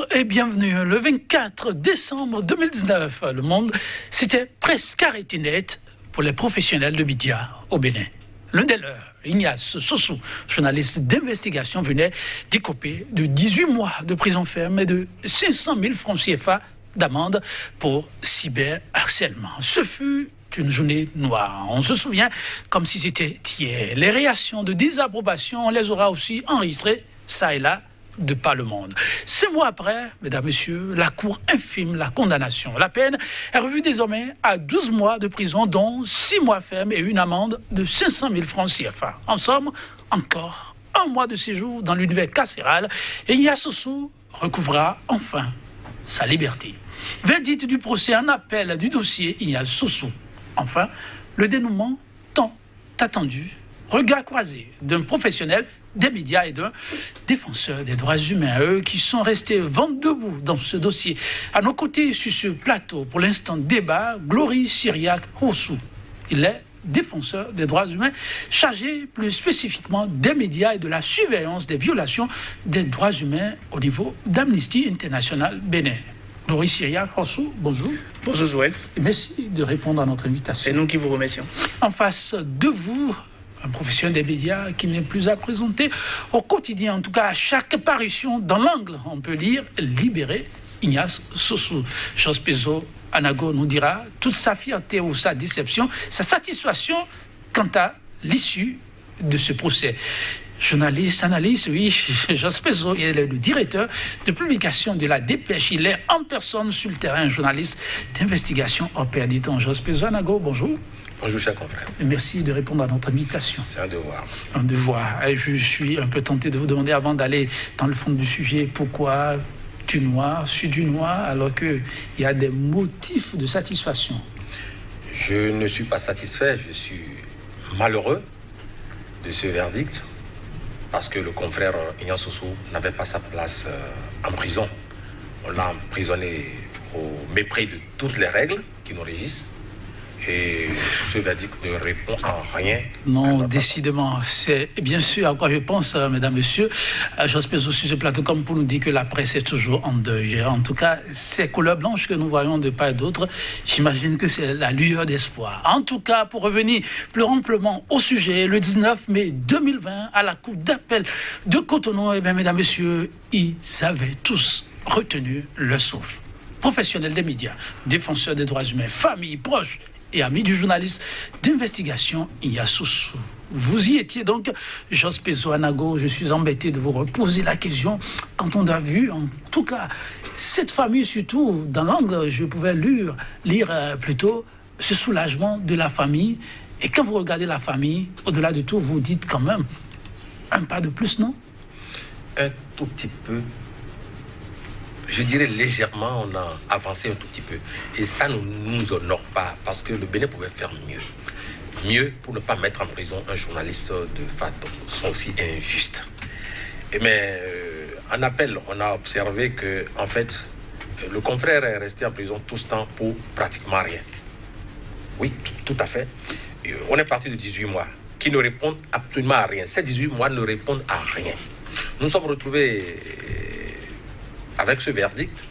Bonjour et bienvenue. Le 24 décembre 2019, le monde s'était presque arrêté net pour les professionnels de médias au Bénin. L'un des leurs, Ignace Sossou, journaliste d'investigation, venait d'écoper de 18 mois de prison ferme et de 500 000 francs CFA d'amende pour cyberharcèlement. Ce fut une journée noire. On se souvient comme si c'était hier. Les réactions de désapprobation, on les aura aussi enregistrées, ça et là, de par le monde. 5 mois après, mesdames, messieurs, la Cour infime la condamnation. La peine est revue désormais à 12 mois de prison, dont 6 mois fermes et une amende de 500 000 francs CFA. En somme, encore 1 mois de séjour dans l'univers carcéral et Ignace Sossou recouvrera enfin sa liberté. Verdict du procès en appel du dossier Ignace Sossou. Enfin, le dénouement tant attendu, regard croisé d'un professionnel des médias et d'un défenseur des droits humains, eux qui sont restés vent debout dans ce dossier. À nos côtés, sur ce plateau, pour l'instant débat, Glory Siriac-Rossou. Il est défenseur des droits humains, chargé plus spécifiquement des médias et de la surveillance des violations des droits humains au niveau d'Amnesty International Bénin. Glory Siriac-Rossou, bonjour. Bonjour Joël. Et merci de répondre à notre invitation. C'est nous qui vous remercions. En face de vous, un professionnel des médias qui n'est plus à présenter au quotidien, en tout cas à chaque parution dans l'angle, on peut lire « Libérer Ignace Sossou ». Jos Peso Anago nous dira toute sa fierté ou sa déception, sa satisfaction quant à l'issue de ce procès. Journaliste, analyste, oui, Jos Peso, il est le directeur de publication de la Dépêche. Il est en personne sur le terrain, journaliste d'investigation au Perditon. Jos Peso Anago, bonjour. Bonjour, cher confrère. Merci de répondre à notre invitation. C'est un devoir. Un devoir. Et je suis un peu tenté de vous demander, avant d'aller dans le fond du sujet, pourquoi du noir sur du noir, alors qu'il y a des motifs de satisfaction. Je ne suis pas satisfait, je suis malheureux de ce verdict, parce que le confrère Ignace Sossou n'avait pas sa place en prison. On l'a emprisonné au mépris de toutes les règles qui nous régissent. Et ce verdict ne répond en rien. Non, décidément. C'est bien sûr à quoi je pense, mesdames, messieurs. Jos Peso sur ce plateau, comme pour nous dire que la presse est toujours en deuil. En tout cas, ces couleurs blanches que nous voyons de part et d'autre, j'imagine que c'est la lueur d'espoir. En tout cas, pour revenir plus amplement au sujet, le 19 mai 2020, à la Cour d'appel de Cotonou, eh bien, mesdames, messieurs, ils avaient tous retenu le souffle. Professionnels des médias, défenseurs des droits humains, familles, proches et amis du journaliste d'investigation Ignace Sossou. Vous y étiez donc, Jos Peso Anago. Je suis embêté de vous reposer la question. Quand on a vu, en tout cas, cette famille, surtout dans l'angle, je pouvais lire plutôt ce soulagement de la famille. Et quand vous regardez la famille, au-delà de tout, vous dites quand même un pas de plus, non? Un tout petit peu. Je dirais légèrement, on a avancé un tout petit peu. Et ça ne nous honore pas, parce que le Bénin pouvait faire mieux. Mieux pour ne pas mettre en prison un journaliste de façon aussi injuste. Mais en appel, on a observé que, en fait, le confrère est resté en prison tout ce temps pour pratiquement rien. Oui, tout à fait. Et on est parti de 18 mois qui ne répondent absolument à rien. Ces 18 mois ne répondent à rien. Nous nous sommes retrouvés avec ce verdict,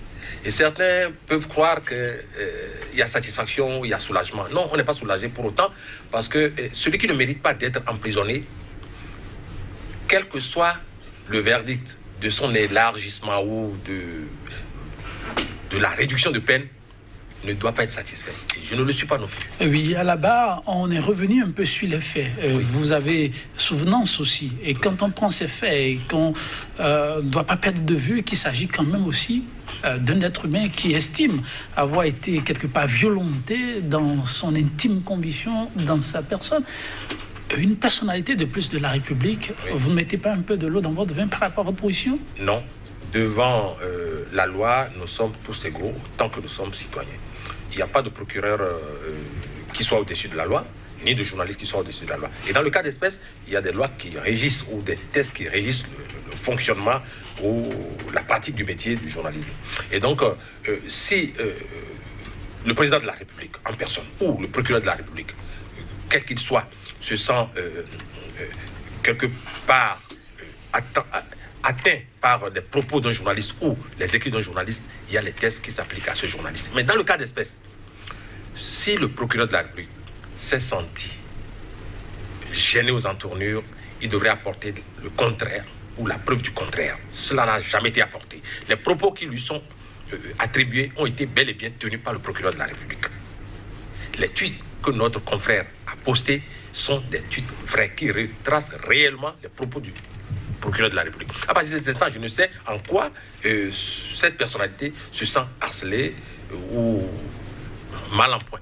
et certains peuvent croire qu'il y a satisfaction, il y a soulagement. Non, on n'est pas soulagé pour autant, parce que celui qui ne mérite pas d'être emprisonné, quel que soit le verdict de son élargissement ou de la réduction de peine, ne doit pas être satisfait. Et je ne le suis pas non plus. Oui, à la barre, on est revenu un peu sur les faits. Oui. Vous avez souvenance aussi. Et quand on prend ces faits et qu'on ne doit pas perdre de vue qu'il s'agit quand même aussi d'un être humain qui estime avoir été quelque part violenté dans son intime conviction, dans sa personne. Une personnalité de plus de la République, oui. Vous ne mettez pas un peu de l'eau dans votre vin par rapport à votre position? Non. Devant la loi, nous sommes tous égaux tant que nous sommes citoyens. Il n'y a pas de procureur qui soit au-dessus de la loi, ni de journaliste qui soit au-dessus de la loi. Et dans le cas d'espèce, il y a des lois qui régissent ou des tests qui régissent le fonctionnement ou la pratique du métier du journalisme. Et donc, si le président de la République en personne ou le procureur de la République, quel qu'il soit, se sent quelque part atteint par des propos d'un journaliste ou les écrits d'un journaliste, il y a les tests qui s'appliquent à ce journaliste. Mais dans le cas d'espèce, si le procureur de la République s'est senti gêné aux entournures, il devrait apporter le contraire ou la preuve du contraire. Cela n'a jamais été apporté. Les propos qui lui sont attribués ont été bel et bien tenus par le procureur de la République. Les tweets que notre confrère a postés sont des tweets vrais qui retracent réellement les propos du procureur de la République. À partir de cet instant, je ne sais en quoi cette personnalité se sent harcelée ou mal en point.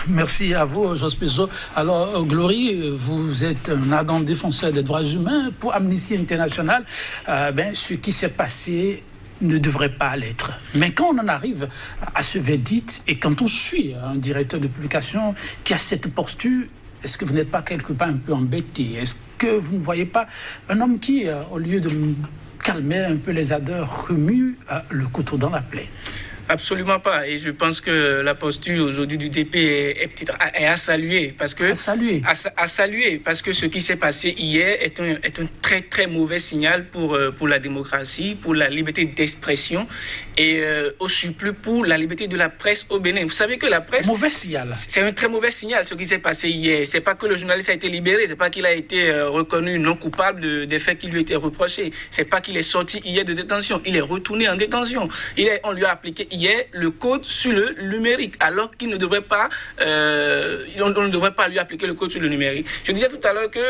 Merci à vous, Jos Peso. Alors, Glory, vous êtes un ardent défenseur des droits humains. Pour Amnesty International, ce qui s'est passé ne devrait pas l'être. Mais quand on en arrive à ce verdict et quand on suit un directeur de publication qui a cette posture, est-ce que vous n'êtes pas quelque part un peu embêté? Est-ce que vous ne voyez pas un homme qui, au lieu de calmer un peu les ardeurs, remue le couteau dans la plaie? Absolument pas. Et je pense que la posture aujourd'hui du DP est à saluer. Parce que, à saluer. Parce que ce qui s'est passé hier est un très, très mauvais signal pour la démocratie, pour la liberté d'expression et au surplus pour la liberté de la presse au Bénin. Vous savez que la presse... Mauvais signal. C'est un très mauvais signal, ce qui s'est passé hier. C'est pas que le journaliste a été libéré, c'est pas qu'il a été reconnu non coupable des faits qui lui étaient reprochés. C'est pas qu'il est sorti hier de détention. Il est retourné en détention. On lui a appliqué hier le code sur le numérique, alors qu'il ne devrait pas, on ne devrait pas lui appliquer le code sur le numérique. Je disais tout à l'heure que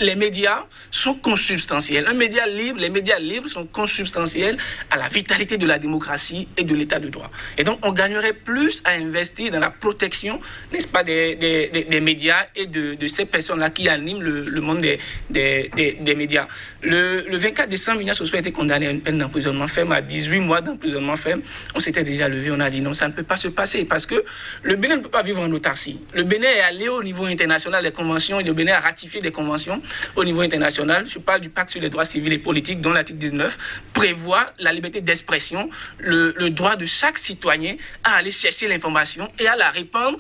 les médias sont consubstantiels. Les médias libres sont consubstantiels à la vitalité de la démocratie et de l'état de droit. Et donc, on gagnerait plus à investir dans la protection, n'est-ce pas, des médias et de ces personnes-là qui animent le monde des médias. Le 24 décembre, Ignace Sossou a été condamné à une peine d'emprisonnement ferme, à 18 mois d'emprisonnement ferme. On s'était déjà levé, on a dit non, ça ne peut pas se passer parce que le Bénin ne peut pas vivre en autarcie. Le Bénin est allé au niveau international des conventions et le Bénin a ratifié des conventions au niveau international. Je parle du pacte sur les droits civils et politiques dont l'article 19 prévoit la liberté d'expression, le droit de chaque citoyen à aller chercher l'information et à la répandre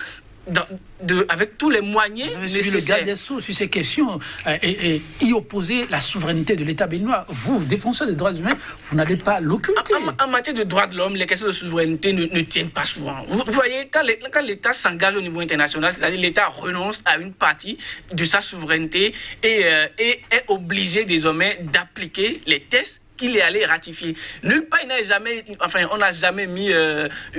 avec tous les moyens nécessaires. Le garde des Sceaux sur ces questions et y opposer la souveraineté de l'État béninois. Vous, défenseur des droits humains, vous n'allez pas l'occulter. En matière de droits de l'homme, les questions de souveraineté ne tiennent pas souvent. Vous voyez, quand l'État s'engage au niveau international, c'est-à-dire l'État renonce à une partie de sa souveraineté et est obligé désormais d'appliquer les tests qu'il est allé ratifier. Nulle part, on n'a jamais mis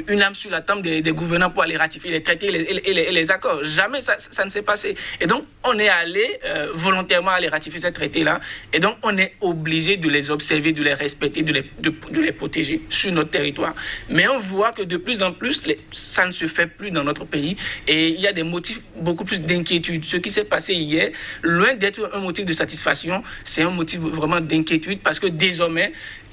une âme sur la table des gouvernants pour aller ratifier les traités et les accords. Jamais ça ne s'est passé. Et donc, on est allé volontairement aller ratifier ces traités-là. Et donc, on est obligé de les observer, de les respecter, de les protéger sur notre territoire. Mais on voit que de plus en plus, ça ne se fait plus dans notre pays. Et il y a des motifs beaucoup plus d'inquiétude. Ce qui s'est passé hier, loin d'être un motif de satisfaction, c'est un motif vraiment d'inquiétude parce que désormais,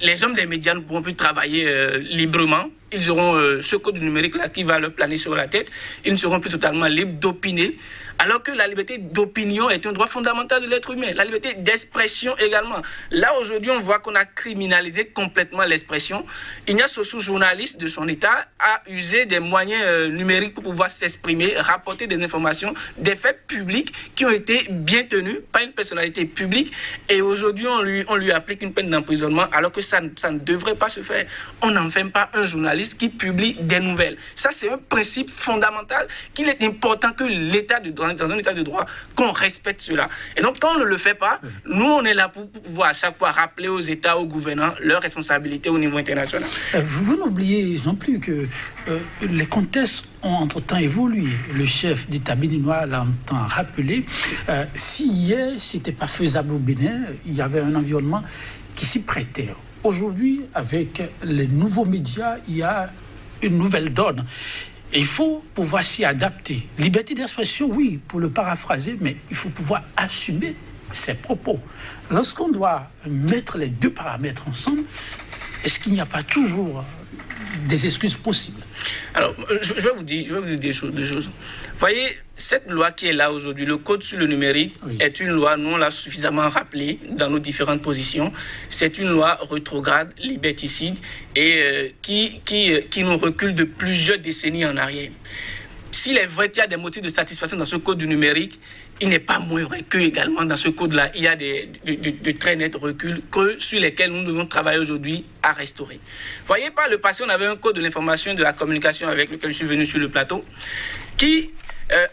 les hommes des médias ne pourront plus travailler librement. Ils auront ce code numérique-là qui va leur planer sur la tête. Ils ne seront plus totalement libres d'opiner, alors que la liberté d'opinion est un droit fondamental de l'être humain. La liberté d'expression également. Là, aujourd'hui, on voit qu'on a criminalisé complètement l'expression. Ignace Sossou, journaliste de son État, a usé des moyens numériques pour pouvoir s'exprimer, rapporter des informations, des faits publics qui ont été bien tenus par une personnalité publique. Et aujourd'hui, on lui applique une peine d'emprisonnement, alors que ça ne devrait pas se faire. On n'enferme pas un journaliste qui publie des nouvelles. Ça, c'est un principe fondamental qu'il est important que dans un état de droit, qu'on respecte cela. Et donc, quand on ne le fait pas, nous, on est là pour pouvoir à chaque fois rappeler aux États, aux gouvernants, leurs responsabilités au niveau international. Vous n'oubliez non plus que les contextes ont entre-temps évolué. Le chef d'État béninois l'a longtemps rappelé. Si hier, ce n'était pas faisable au Bénin, il y avait un environnement qui s'y prêtait. Aujourd'hui, avec les nouveaux médias, il y a une nouvelle donne. Et il faut pouvoir s'y adapter. Liberté d'expression, oui, pour le paraphraser, mais il faut pouvoir assumer ses propos. Lorsqu'on doit mettre les deux paramètres ensemble, est-ce qu'il n'y a pas toujours des excuses possibles? Alors, je vais vous dire des choses. Vous voyez, cette loi qui est là aujourd'hui, le code sur le numérique, est une loi, nous on l'a suffisamment rappelé dans nos différentes positions, c'est une loi rétrograde, liberticide et qui nous recule de plusieurs décennies en arrière. S'il est vrai qu'il y a des motifs de satisfaction dans ce code du numérique, il n'est pas moins vrai que également dans ce code-là, il y a de très nets reculs sur lesquels nous devons travailler aujourd'hui à restaurer. Voyez, par le passé, on avait un code de l'information et de la communication avec lequel je suis venu sur le plateau, qui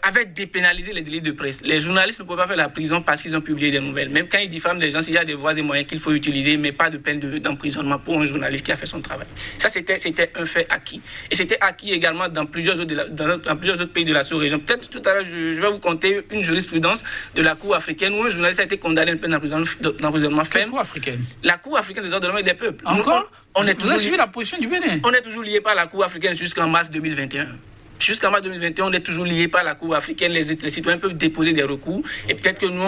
avait dépénalisé les délits de presse. Les journalistes ne peuvent pas faire la prison parce qu'ils ont publié des nouvelles. Même quand ils diffament des gens, il y a des voies et moyens qu'il faut utiliser, mais pas de peine d'emprisonnement pour un journaliste qui a fait son travail. Ça, c'était un fait acquis. Et c'était acquis également dans plusieurs autres pays de la sous-région. Peut-être tout à l'heure, je vais vous conter une jurisprudence de la Cour africaine où un journaliste a été condamné à une peine d'emprisonnement ferme. Quelle Cour africaine? La Cour africaine des droits de l'homme et des peuples. Encore? On est toujours suivi la position du Bénin. On est toujours lié par la Cour africaine jusqu'en mars 2021. Jusqu'en mars 2021, on est toujours lié par la Cour africaine. Les citoyens peuvent déposer des recours. Et peut-être que nous,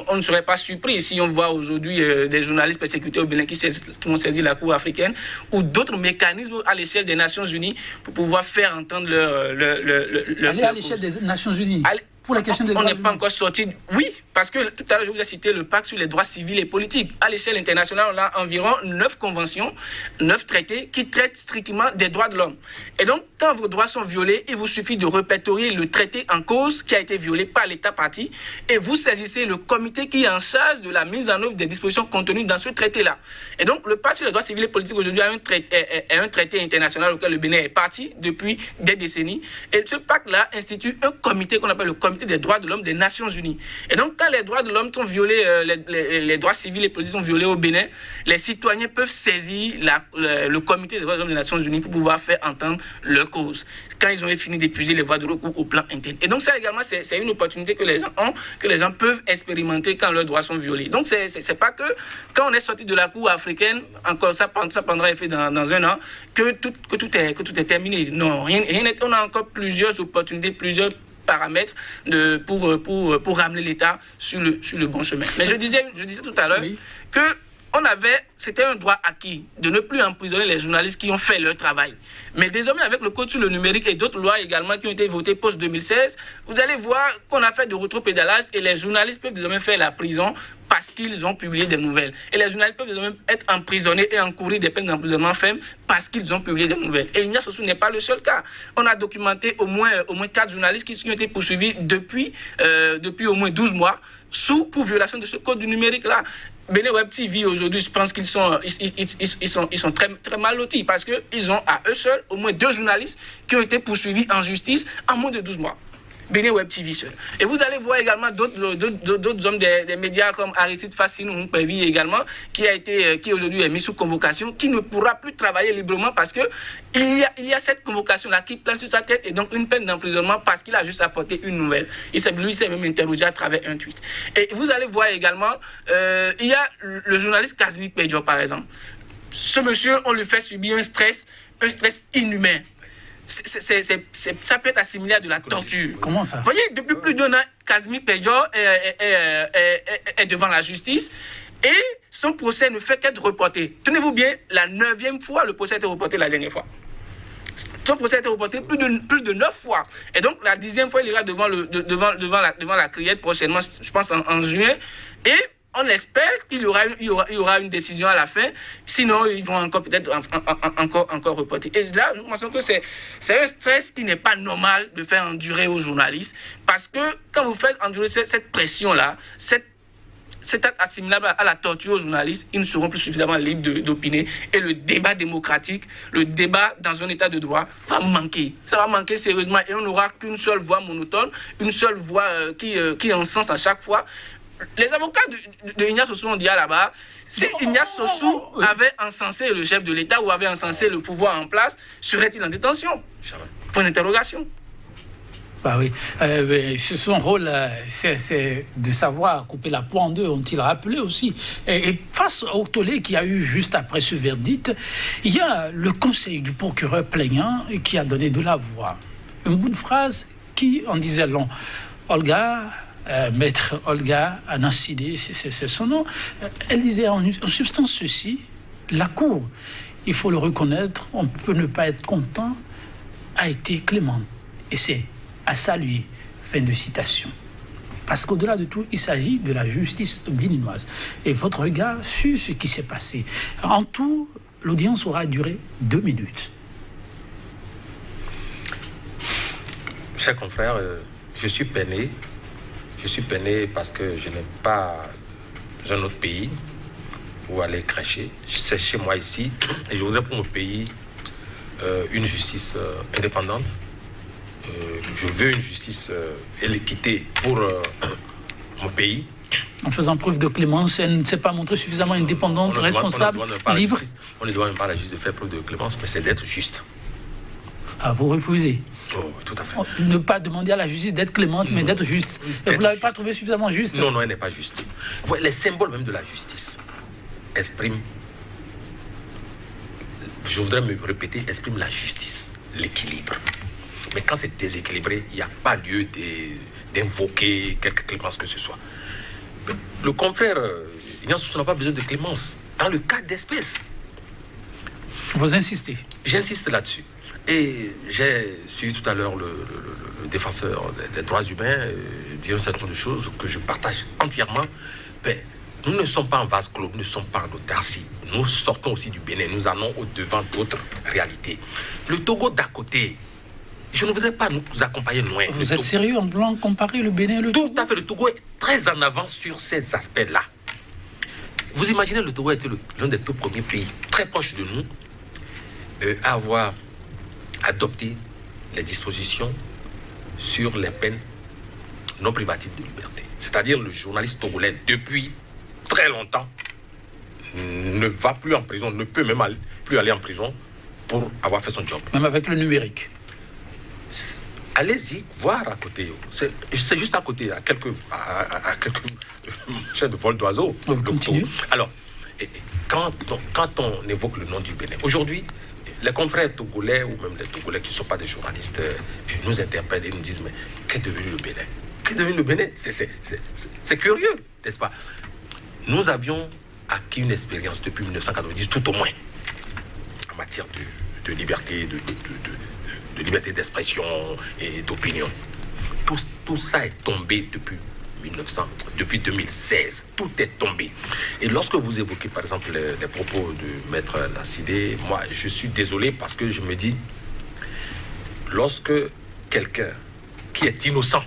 on ne serait pas surpris si on voit aujourd'hui des journalistes persécutés au Bénin qui vont saisir la Cour africaine ou d'autres mécanismes à l'échelle des Nations Unies pour pouvoir faire entendre leur Aller à l'échelle des Nations Unies. Pour la question des on droits n'est pas encore sorti. Oui, parce que tout à l'heure, je vous ai cité le pacte sur les droits civils et politiques. À l'échelle internationale, on a environ 9 conventions, 9 traités qui traitent strictement des droits de l'homme. Et donc, quand vos droits sont violés, il vous suffit de répertorier le traité en cause qui a été violé par l'État parti et vous saisissez le comité qui est en charge de la mise en œuvre des dispositions contenues dans ce traité-là. Et donc, le pacte sur les droits civils et politiques aujourd'hui est un traité international auquel le Bénin est parti depuis des décennies. Et ce pacte-là institue un comité qu'on appelle le comité des droits de l'homme des Nations Unies. Et donc, quand les droits de l'homme sont violés, les droits civils et politiques sont violés au Bénin, les citoyens peuvent saisir le comité des droits de l'homme des Nations Unies pour pouvoir faire entendre leur cause, quand ils ont fini d'épuiser les voies de recours au plan interne. Et donc, ça également, c'est une opportunité que les gens ont, que les gens peuvent expérimenter quand leurs droits sont violés. Donc, c'est pas que quand on est sorti de la Cour africaine, encore ça prendra effet dans un an, que tout est terminé. Non, rien n'est. On a encore plusieurs opportunités, plusieurs paramètres pour ramener l'État sur le bon chemin. Mais je disais tout à l'heure que c'était un droit acquis de ne plus emprisonner les journalistes qui ont fait leur travail. Mais désormais, avec le code sur le numérique et d'autres lois également qui ont été votées post-2016, vous allez voir qu'on a fait de rétropédalage et les journalistes peuvent désormais faire la prison parce qu'ils ont publié des nouvelles. Et les journalistes peuvent désormais être emprisonnés et encourir des peines d'emprisonnement fermes parce qu'ils ont publié des nouvelles. Et Ignace Ossou n'est pas le seul cas. On a documenté au moins 4 journalistes qui ont été poursuivis depuis au moins 12 mois pour violation de ce code du numérique-là. Bénin Web TV aujourd'hui, je pense qu'ils sont très, très mal lotis parce qu'ils ont à eux seuls au moins 2 journalistes qui ont été poursuivis en justice en moins de 12 mois. Bénin Web TV seul. Et vous allez voir également d'autres hommes des médias comme Aristide Fassin ou Mpévi également, qui aujourd'hui est mis sous convocation, qui ne pourra plus travailler librement parce que il y a cette convocation-là qui plane sur sa tête et donc une peine d'emprisonnement parce qu'il a juste apporté une nouvelle. Il s'est même interrogé à travers un tweet. Et vous allez voir également, il y a le journaliste Kazmi Pedjo par exemple. Ce monsieur, on lui fait subir un stress inhumain. Ça peut être assimilé à de la torture. Comment ça? Vous voyez, depuis plus d'un an, Kazmi Pedjo est devant la justice et son procès ne fait qu'être reporté. Tenez-vous bien, la 9e fois, le procès a été reporté la dernière fois. Son procès a été reporté plus de 9 fois. Et donc, la 10e fois, il ira devant la criette prochainement, je pense en juin. Et on espère qu'il y aura une décision à la fin. Sinon, ils vont encore peut-être encore reporter. Et là, nous pensons que c'est un stress qui n'est pas normal de faire endurer aux journalistes. Parce que quand vous faites endurer cette pression-là, c'est assimilable à la torture aux journalistes, ils ne seront plus suffisamment libres d'opiner. Et le débat démocratique, le débat dans un état de droit va manquer. Ça va manquer sérieusement. Et on n'aura qu'une seule voix monotone, une seule voix qui encense à chaque fois. Les avocats de Ignace Ossou ont dit là-bas, si Ignace Ossou avait encensé le chef de l'État ou avait encensé le pouvoir en place, serait-il en détention? Point d'interrogation. Bah oui, son rôle, c'est de savoir couper la poire en deux, ont-ils rappelé aussi. Et face au tollé qu'il y a eu juste après ce verdict, il y a le conseil du procureur plaignant qui a donné de la voix. Un bout de phrase qui en disait long. Maître Olga Anasidé, c'est son nom, elle disait en substance ceci: la Cour, il faut le reconnaître, on peut ne pas être content, a été clémente. Et c'est à saluer. Fin de citation. Parce qu'au-delà de tout, il s'agit de la justice béninoise. Et votre regard sur ce qui s'est passé. En tout, l'audience aura duré 2 minutes. Chers confrères, je suis peiné Je suis peiné parce que je n'ai pas un autre pays où aller cracher. C'est chez moi ici. Et je voudrais pour mon pays une justice indépendante. Je veux une justice et l'équité pour mon pays. En faisant preuve de clémence, elle ne s'est pas montrée suffisamment indépendante, responsable, libre. On ne doit même pas à la justice de faire preuve de clémence, mais c'est d'être juste. Ah, vous refusez? Oh, tout à fait. Ne pas demander à la justice d'être clémente, mais d'être juste. Et vous ne l'avez pas trouvé suffisamment juste? Non, non, elle n'est pas juste. Vous voyez, les symboles même de la justice expriment, je voudrais me répéter, expriment la justice, l'équilibre. Mais quand c'est déséquilibré, il n'y a pas lieu d'invoquer quelque clémence que ce soit. Le confrère Ignace n'a pas besoin de clémence dans le cas d'espèce. Vous insistez? J'insiste là-dessus. Et j'ai suivi tout à l'heure le défenseur des droits humains dire un certain nombre de choses que je partage entièrement. Mais nous ne sommes pas en vase clos, nous ne sommes pas en autarcie. Nous sortons aussi du Bénin, nous allons au-devant d'autres réalités. Le Togo d'à côté, je ne voudrais pas nous accompagner loin. Vous êtes sérieux en voulant comparer le Bénin et le Togo? Tout à fait, le Togo est très en avance sur ces aspects-là. Vous imaginez, le Togo a été l'un des tout premiers pays très proches de nous à avoir adopté les dispositions sur les peines non privatives de liberté. C'est-à-dire le journaliste togolais, depuis très longtemps, ne va plus en prison, ne peut même plus aller en prison pour avoir fait son job. Même avec le numérique. Allez-y voir à côté. C'est juste à côté, à quelques chaînes de vol d'oiseaux. Alors, quand on évoque le nom du Bénin, aujourd'hui, les confrères togolais ou même les Togolais qui ne sont pas des journalistes nous interpellent et nous disent mais qu'est devenu le Bénin? Qu'est devenu le Bénin? C'est curieux, n'est-ce pas? Nous avions acquis une expérience depuis 1990, tout au moins, en matière de liberté, de liberté d'expression et d'opinion. Tout ça est tombé depuis 2016. Tout est tombé. Et lorsque vous évoquez, par exemple, les propos de Maître Nassidé, moi, je suis désolé parce que je me dis, lorsque quelqu'un qui est innocent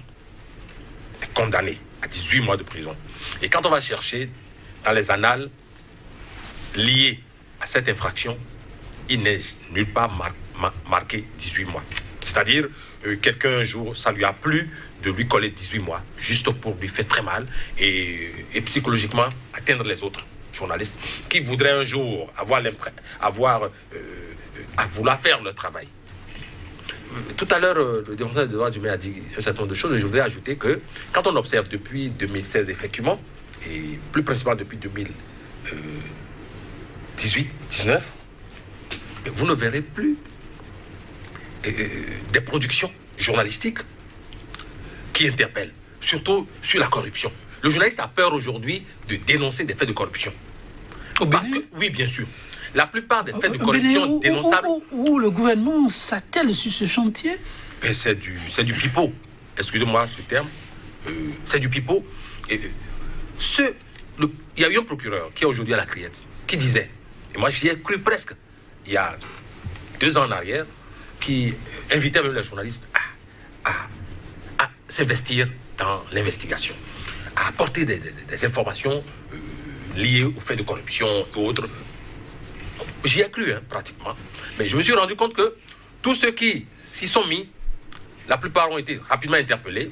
est condamné à 18 mois de prison, et quand on va chercher dans les annales liées à cette infraction, il n'est nulle part marqué 18 mois. C'est-à-dire, quelqu'un un jour, ça lui a plu de lui coller 18 mois, juste pour lui faire très mal et psychologiquement atteindre les autres journalistes qui voudraient un jour à vouloir faire leur travail. Tout à l'heure, le défenseur des droits humains a dit un certain nombre de choses, et je voudrais ajouter que quand on observe depuis 2016, effectivement, et plus précisément depuis 2018-19, vous ne verrez plus des productions journalistiques qui interpellent, surtout sur la corruption. Le journaliste a peur aujourd'hui de dénoncer des faits de corruption. Parce que, oui, bien sûr, la plupart des faits de corruption dénonçables... Où le gouvernement s'attelle sur ce chantier? C'est du pipeau. Excusez-moi ce terme. C'est du pipeau. Il y a eu un procureur qui est aujourd'hui à la Criette, qui disait, et moi j'y ai cru presque, il y a 2 ans en arrière, qui invitait même les journalistes à s'investir dans l'investigation, à apporter des informations liées aux faits de corruption et autres. J'y ai cru, pratiquement. Mais je me suis rendu compte que tous ceux qui s'y sont mis, la plupart ont été rapidement interpellés.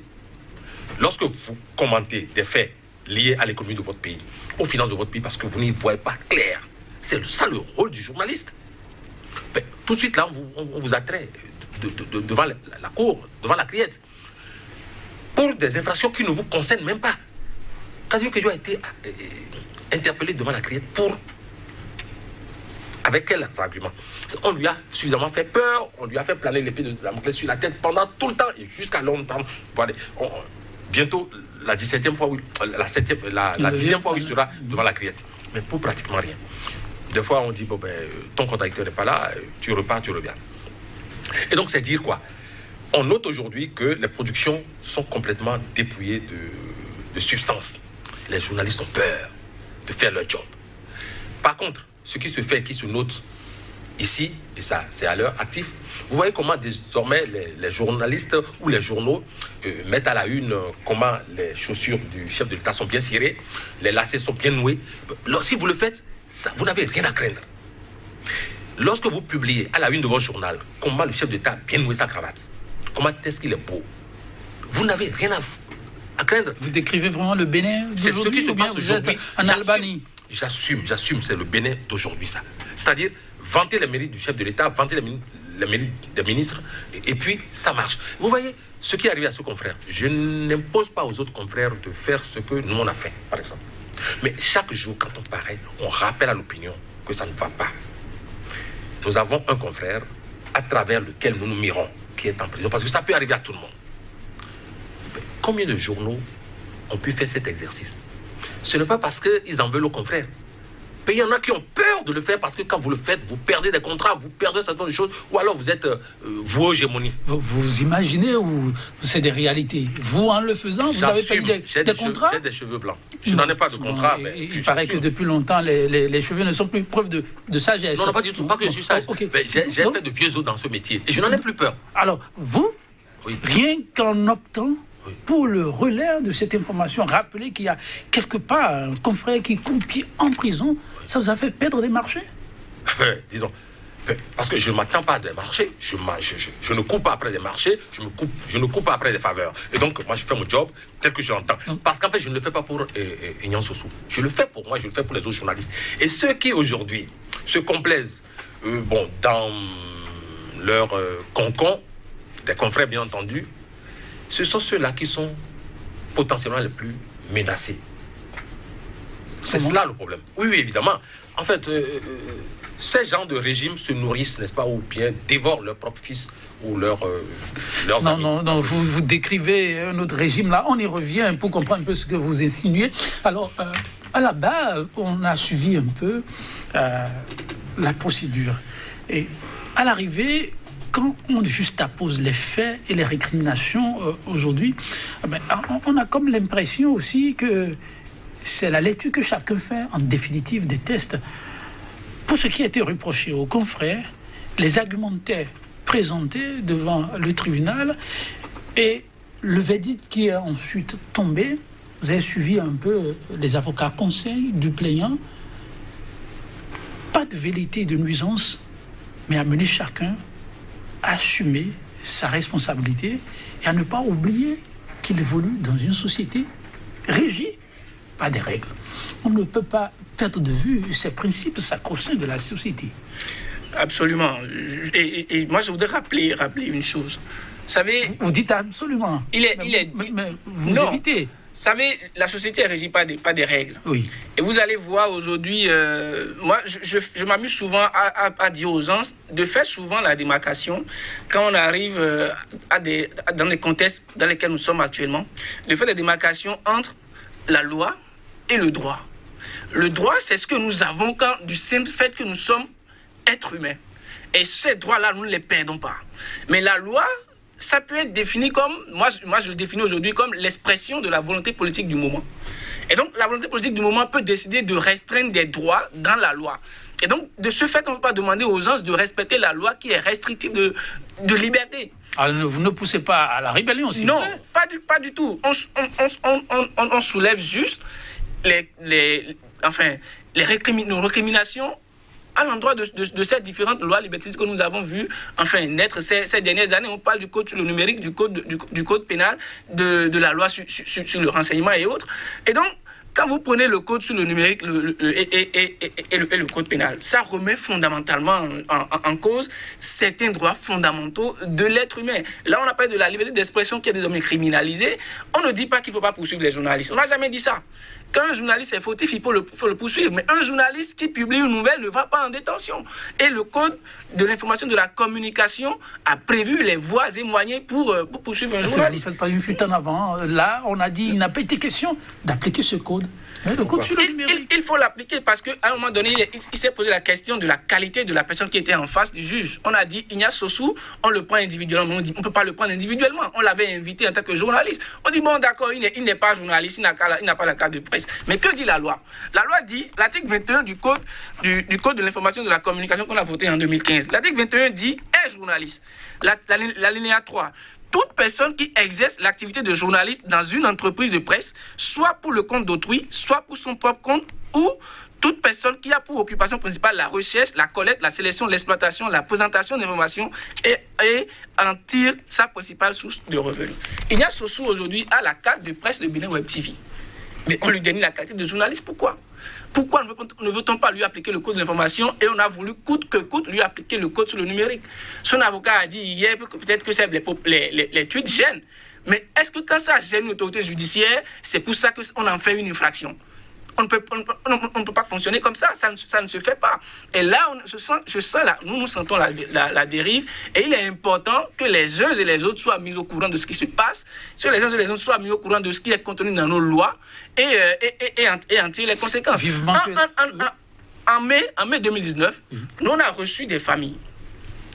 Lorsque vous commentez des faits liés à l'économie de votre pays, aux finances de votre pays, parce que vous n'y voyez pas clair, c'est ça le rôle du journaliste. Mais tout de suite, là, on vous attrait devant la cour, devant la criette, pour des infractions qui ne vous concernent même pas. Casimir Kedjo a été interpellé devant la criette avec quels arguments? On lui a suffisamment fait peur, on lui a fait planer l'épée de Damoclès sur la tête pendant tout le temps et jusqu'à longtemps. Voilà. Bientôt, la 17e fois, la 10e fois où il sera devant la criette. Mais pour pratiquement rien. Des fois, on dit, bon, ton contradicteur n'est pas là, tu repars, tu reviens. Et donc, c'est dire quoi? On note aujourd'hui que les productions sont complètement dépouillées de substance. Les journalistes ont peur de faire leur job. Par contre, ce qui se fait, qui se note ici, et ça c'est à l'heure actif, vous voyez comment désormais les journalistes ou les journaux mettent à la une comment les chaussures du chef de l'État sont bien cirées, les lacets sont bien noués. Si vous le faites, ça, vous n'avez rien à craindre. Lorsque vous publiez à la une de votre journal comment le chef d'État a bien noué sa cravate, comment est-ce qu'il est beau, vous n'avez rien à craindre. Vous décrivez vraiment le Bénin d'aujourd'hui. C'est ce qui se passe aujourd'hui. En Albanie. J'assume, c'est le Bénin d'aujourd'hui ça. C'est-à-dire vanter les mérites du chef de l'État, vanter les mérites des ministres, et puis ça marche. Vous voyez ce qui est arrivé à ce confrère. Je n'impose pas aux autres confrères de faire ce que nous on a fait, par exemple. Mais chaque jour, quand on paraît, on rappelle à l'opinion que ça ne va pas. Nous avons un confrère à travers lequel nous nous mirons, qui est en prison, parce que ça peut arriver à tout le monde. Combien de journaux ont pu faire cet exercice? Ce n'est pas parce qu'ils en veulent aux confrères. Mais il y en a qui ont peur de le faire parce que quand vous le faites, vous perdez des contrats, vous perdez certaines choses, ou alors vous êtes vous hégémonie. Vous imaginez ou c'est des réalités? Vous, en le faisant, vous avez perdu des contrats? J'ai des cheveux blancs. Je n'en ai pas de contrat. Mais il paraît que depuis longtemps, les cheveux ne sont plus preuve de sagesse. Non, pas du tout. Pas que je suis sage. Okay. J'ai fait de vieux os dans ce métier et je n'en ai plus peur. Alors, vous, rien qu'en optant pour le relais de cette information, rappelez qu'il y a quelque part un confrère qui compie en prison, ça vous a fait perdre des marchés? Dis donc, parce que je ne m'attends pas à des marchés, je ne cours pas après des marchés, je ne cours pas après des faveurs. Et donc, moi, je fais mon job tel que je l'entends. Parce qu'en fait, je ne le fais pas pour Ignan Sossou. Je le fais pour moi, je le fais pour les autres journalistes. Et ceux qui, aujourd'hui, se complaisent dans leur concon, des confrères, bien entendu, ce sont ceux-là qui sont potentiellement les plus menacés. C'est cela le problème. Oui, évidemment. En fait, ces gens de régime se nourrissent, n'est-ce pas, ou bien dévorent leurs propres fils ou leurs amis. Non, vous décrivez un autre régime, là, on y revient pour comprendre un peu ce que vous insinuez. Alors, à la base, on a suivi un peu la procédure. Et à l'arrivée, quand on juxtapose les faits et les récriminations aujourd'hui, on a comme l'impression aussi que c'est la lecture que chacun fait, en définitive, des tests. Pour ce qui a été reproché aux confrères, les argumentaires présentés devant le tribunal et le verdict qui est ensuite tombé, vous avez suivi un peu les avocats conseils du plaignant. Pas de velléité de nuisance, mais amener chacun à assumer sa responsabilité et à ne pas oublier qu'il évolue dans une société régie par des règles. On ne peut pas perdre de vue ces principes sacro-saints de la société. Absolument. Et moi, je voudrais rappeler une chose. Vous savez... Vous dites absolument. Mais vous évitez. Vous savez, la société est régie par des règles. Oui. Et vous allez voir aujourd'hui, moi, je m'amuse souvent à dire aux gens de faire souvent la démarcation quand on arrive dans les contextes dans lesquels nous sommes actuellement, de faire la démarcation entre la loi et le droit. Le droit, c'est ce que nous avons du simple fait que nous sommes êtres humains. Et ces droits-là, nous ne les perdons pas. Mais la loi, ça peut être défini comme, moi je le définis aujourd'hui comme l'expression de la volonté politique du moment. Et donc, la volonté politique du moment peut décider de restreindre des droits dans la loi. Et donc, de ce fait, on ne peut pas demander aux gens de respecter la loi qui est restrictive de liberté. Alors, vous ne poussez pas à la rébellion, s'il vous plaît. Non, pas du tout. On soulève juste nos récriminations à l'endroit de ces différentes lois liberticides que nous avons vues naître ces dernières années. On parle du code sur le numérique, du code pénal, de la loi sur le renseignement et autres. Et donc, quand vous prenez le code sur le numérique et le code pénal, ça remet fondamentalement en cause certains droits fondamentaux de l'être humain. Là, on appelle de la liberté d'expression qui est désormais criminalisée. On ne dit pas qu'il ne faut pas poursuivre les journalistes. On n'a jamais dit ça. Quand un journaliste est fautif, il faut le poursuivre. Mais un journaliste qui publie une nouvelle ne va pas en détention. Et le code de l'information de la communication a prévu les voies et moyens pour poursuivre un journaliste. Vous ne faites pas une fuite en avant. Là, on a dit qu'il n'a pas été question d'appliquer ce code. Le code sur le numérique. Il faut l'appliquer parce qu'à un moment donné, il s'est posé la question de la qualité de la personne qui était en face du juge. On a dit, Ignan Sossou, on le prend individuellement. On dit, on ne peut pas le prendre individuellement. On l'avait invité en tant que journaliste. On dit, bon, d'accord, il n'est pas journaliste, il n'a pas la carte de presse. presse. Mais que dit la loi? La loi dit, l'article 21 du Code de l'information et de la communication qu'on a voté en 2015. L'article 21 dit, journaliste. L'alinéa 3. Toute personne qui exerce l'activité de journaliste dans une entreprise de presse, soit pour le compte d'autrui, soit pour son propre compte, ou toute personne qui a pour occupation principale la recherche, la collecte, la sélection, l'exploitation, la présentation d'informations et en tire sa principale source de revenus. Ignace Sossou aujourd'hui a la carte de presse de Bénin Web TV. Mais on lui dénie la qualité de journaliste. Pourquoi ne veut-on pas lui appliquer le code de l'information et on a voulu coûte que coûte lui appliquer le code sur le numérique? Son avocat a dit hier que peut-être que les tweets gênent. Mais est-ce que quand ça gêne l'autorité judiciaire, c'est pour ça qu'on en fait une infraction? On ne peut pas fonctionner comme ça, ça ne se fait pas. Et là, nous sentons la dérive et il est important que les uns et les autres soient mis au courant de ce qui se passe, que les uns et les autres soient mis au courant de ce qui est contenu dans nos lois et en tirer les conséquences. En mai 2019, nous on a reçu des familles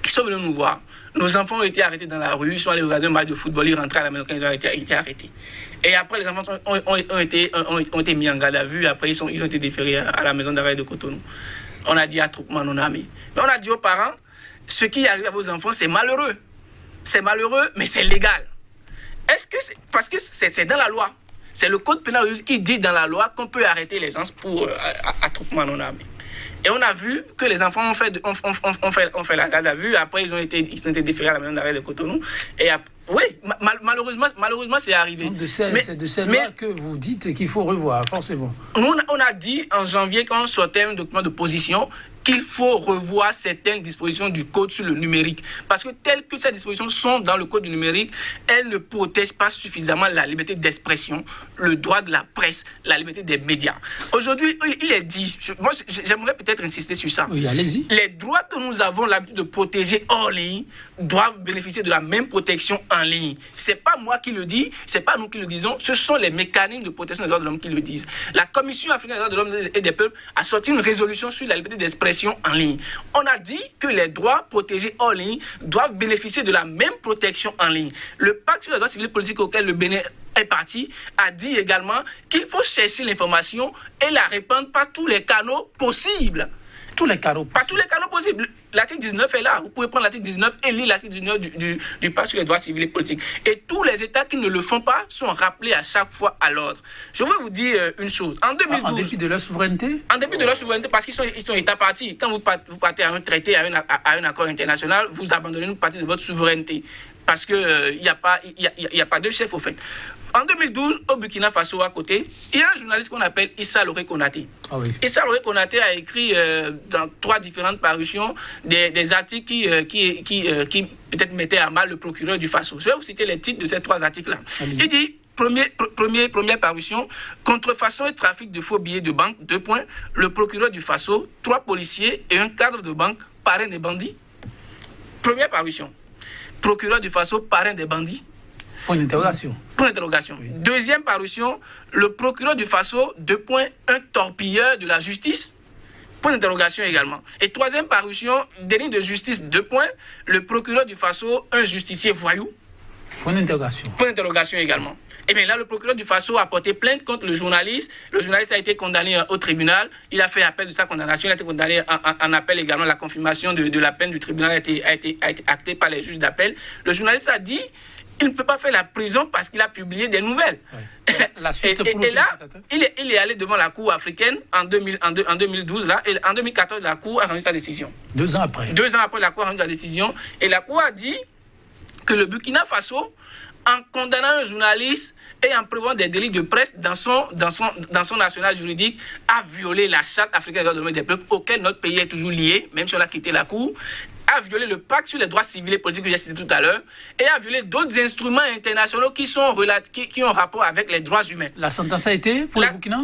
qui sont venues nous voir. Nos enfants ont été arrêtés dans la rue, ils sont allés regarder un match de football, ils rentraient à la maison quand ils ont été arrêtés. Et après, les enfants ont été mis en garde à vue, après ils ont été déférés à la maison d'arrêt de Cotonou. On a dit attroupement non armé. Mais on a dit aux parents, ce qui arrive à vos enfants, c'est malheureux. C'est malheureux, mais c'est légal. Parce que c'est dans la loi. C'est le code pénal qui dit dans la loi qu'on peut arrêter les gens pour attroupement non armé. Et on a vu que les enfants ont fait la garde à vue. Après, ils ont été déférés à la maison d'arrêt de Cotonou. Et oui, malheureusement, c'est arrivé. Donc c'est de celle-là que vous dites qu'il faut revoir, forcément. Nous, on a dit en janvier, quand on sortait un document de position, qu'il faut revoir certaines dispositions du code sur le numérique. Parce que telles que ces dispositions sont dans le code du numérique, elles ne protègent pas suffisamment la liberté d'expression, le droit de la presse, la liberté des médias. Aujourd'hui, il est dit, moi j'aimerais peut-être insister sur ça. Oui, allez-y. Les droits que nous avons l'habitude de protéger hors ligne doivent bénéficier de la même protection en ligne. C'est pas moi qui le dis, c'est pas nous qui le disons, ce sont les mécanismes de protection des droits de l'homme qui le disent. La Commission africaine des droits de l'homme et des peuples a sorti une résolution sur la liberté d'expression en ligne. On a dit que les droits protégés hors ligne doivent bénéficier de la même protection en ligne. Le pacte sur les droits civils et politiques auquel le Bénin est parti a dit également qu'il faut chercher l'information et la répandre par tous les canaux possibles. Pas tous les canaux possibles. L'article 19 est là. Vous pouvez prendre l'article 19 et lire l'article 19 du pacte sur les droits civils et politiques. Et tous les États qui ne le font pas sont rappelés à chaque fois à l'ordre. Je veux vous dire une chose. En 2012... En dépit de leur souveraineté? En dépit de leur souveraineté, parce qu'ils sont États partis. Quand vous partez à un traité, à un accord international, vous abandonnez une partie de votre souveraineté. Parce qu'il n'y a pas de chef au fait. En 2012, au Burkina Faso, à côté, il y a un journaliste qu'on appelle Issa Loré Konaté. Ah oui. Issa Loré Konaté a écrit dans 3 différentes parutions des articles qui peut-être mettaient à mal le procureur du Faso. Je vais vous citer les titres de ces 3 articles-là. Il dit, première parution, contrefaçon et trafic de faux billets de banque, 2 points, le procureur du Faso, 3 policiers et un cadre de banque, parrain des bandits. Première parution. Procureur du Faso, parrain des bandits. Point d'interrogation. Point d'interrogation. Oui. Deuxième parution, le procureur du Faso, 2 points, un torpilleur de la justice. Point d'interrogation également. Et troisième parution, délit de justice, 2 points, le procureur du Faso, un justicier voyou. Point d'interrogation. Point d'interrogation également. Et bien là, le procureur du Faso a porté plainte contre le journaliste. Le journaliste a été condamné au tribunal. Il a fait appel de sa condamnation. Il a été condamné en appel également. La confirmation de la peine du tribunal a été actée par les juges d'appel. Le journaliste a dit il ne peut pas faire la prison parce qu'il a publié des nouvelles. Oui. Et là, il est allé devant la Cour africaine en 2012. Là, et en 2014, la Cour a rendu sa décision. 2 ans après. 2 ans après, la Cour a rendu sa décision. Et la Cour a dit que le Burkina Faso, en condamnant un journaliste et en prévoyant des délits de presse dans son national juridique, a violé la Charte africaine des droits de l'homme et des peuples auquel notre pays est toujours lié, même si on a quitté la Cour, a violé le pacte sur les droits civils et politiques que j'ai cité tout à l'heure, et a violé d'autres instruments internationaux qui ont rapport avec les droits humains. La sentence a été pour le Burkina ?